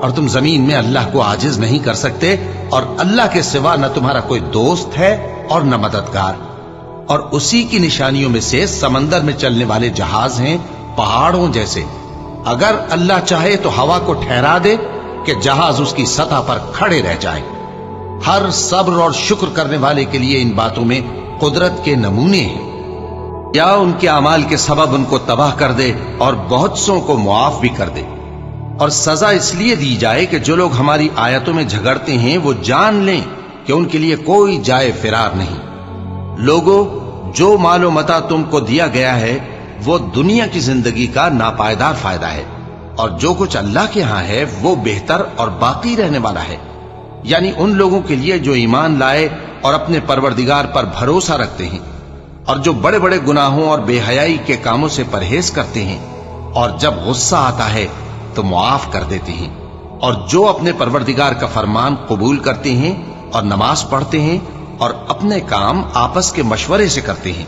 اور تم زمین میں اللہ کو عاجز نہیں کر سکتے، اور اللہ کے سوا نہ تمہارا کوئی دوست ہے اور نہ مددگار۔ اور اسی کی نشانیوں میں سے سمندر میں چلنے والے جہاز ہیں پہاڑوں جیسے۔ اگر اللہ چاہے تو ہوا کو ٹھہرا دے کہ جہاز اس کی سطح پر کھڑے رہ جائیں۔ ہر صبر اور شکر کرنے والے کے لیے ان باتوں میں قدرت کے نمونے ہیں۔ یا ان کے اعمال کے سبب ان کو تباہ کر دے اور بہت سوں کو معاف بھی کر دے۔ اور سزا اس لیے دی جائے کہ جو لوگ ہماری آیتوں میں جھگڑتے ہیں وہ جان لیں کہ ان کے لیے کوئی جائے فرار نہیں۔ لوگوں، جو مال و متاع تم کو دیا گیا ہے وہ دنیا کی زندگی کا ناپائیدار فائدہ ہے، اور جو کچھ اللہ کے ہاں ہے وہ بہتر اور باقی رہنے والا ہے، یعنی ان لوگوں کے لیے جو ایمان لائے اور اپنے پروردگار پر بھروسہ رکھتے ہیں، اور جو بڑے بڑے گناہوں اور بے حیائی کے کاموں سے پرہیز کرتے ہیں، اور جب غصہ آتا ہے تو معاف کر دیتے ہیں، اور جو اپنے پروردگار کا فرمان قبول کرتے ہیں اور نماز پڑھتے ہیں اور اپنے کام آپس کے مشورے سے کرتے ہیں،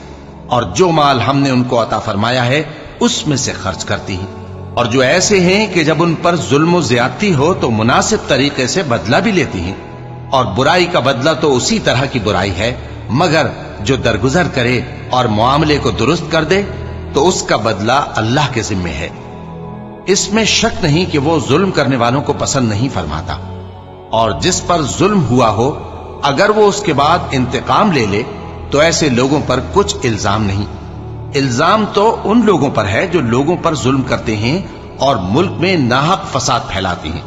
اور جو مال ہم نے ان کو عطا فرمایا ہے اس میں سے خرچ کرتی ہیں، اور جو ایسے ہیں کہ جب ان پر ظلم و زیادتی ہو تو مناسب طریقے سے بدلہ بھی لیتی ہیں، اور برائی کا بدلہ تو اسی طرح کی برائی ہے، مگر جو درگزر کرے اور معاملے کو درست کر دے تو اس کا بدلہ اللہ کے ذمے ہے۔ اس میں شک نہیں کہ وہ ظلم کرنے والوں کو پسند نہیں فرماتا، اور جس پر ظلم ہوا ہو اگر وہ اس کے بعد انتقام لے لے تو ایسے لوگوں پر کچھ الزام نہیں۔ الزام تو ان لوگوں پر ہے جو لوگوں پر ظلم کرتے ہیں اور ملک میں ناحق فساد پھیلاتے ہیں،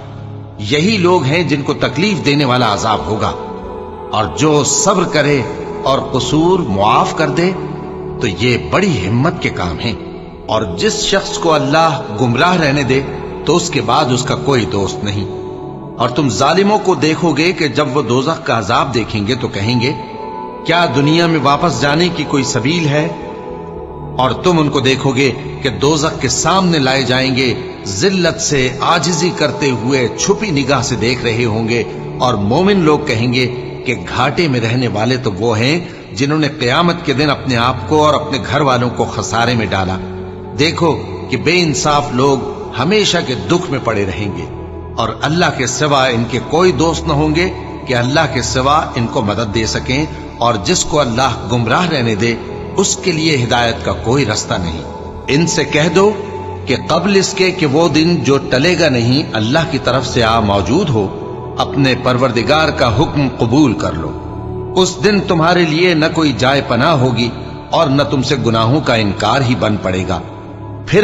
یہی لوگ ہیں جن کو تکلیف دینے والا عذاب ہوگا۔ اور جو صبر کرے اور قصور معاف کر دے تو یہ بڑی ہمت کے کام ہیں۔ اور جس شخص کو اللہ گمراہ رہنے دے تو اس کے بعد اس کا کوئی دوست نہیں۔ اور تم ظالموں کو دیکھو گے کہ جب وہ دوزخ کا عذاب دیکھیں گے تو کہیں گے کیا دنیا میں واپس جانے کی کوئی سبیل ہے؟ اور تم ان کو دیکھو گے کہ دوزخ کے سامنے لائے جائیں گے، ذلت سے عاجزی کرتے ہوئے چھپی نگاہ سے دیکھ رہے ہوں گے، اور مومن لوگ کہیں گے کہ گھاٹے میں رہنے والے تو وہ ہیں جنہوں نے قیامت کے دن اپنے آپ کو اور اپنے گھر والوں کو خسارے میں ڈالا۔ دیکھو کہ بے انصاف لوگ ہمیشہ کے دکھ میں پڑے رہیں گے، اور اللہ کے سوا ان کے کوئی دوست نہ ہوں گے کہ اللہ کے سوا ان کو مدد دے سکیں، اور جس کو اللہ گمراہ رہنے دے اس کے لیے ہدایت کا کوئی رستہ نہیں۔ ان سے کہہ دو کہ قبل اس کے کہ وہ دن جو ٹلے گا نہیں اللہ کی طرف سے موجود ہو، اپنے پروردگار کا حکم قبول کر لو۔ اس دن تمہارے لیے نہ کوئی جائے پناہ ہوگی اور نہ تم سے گناہوں کا انکار ہی بن پڑے گا۔ پھر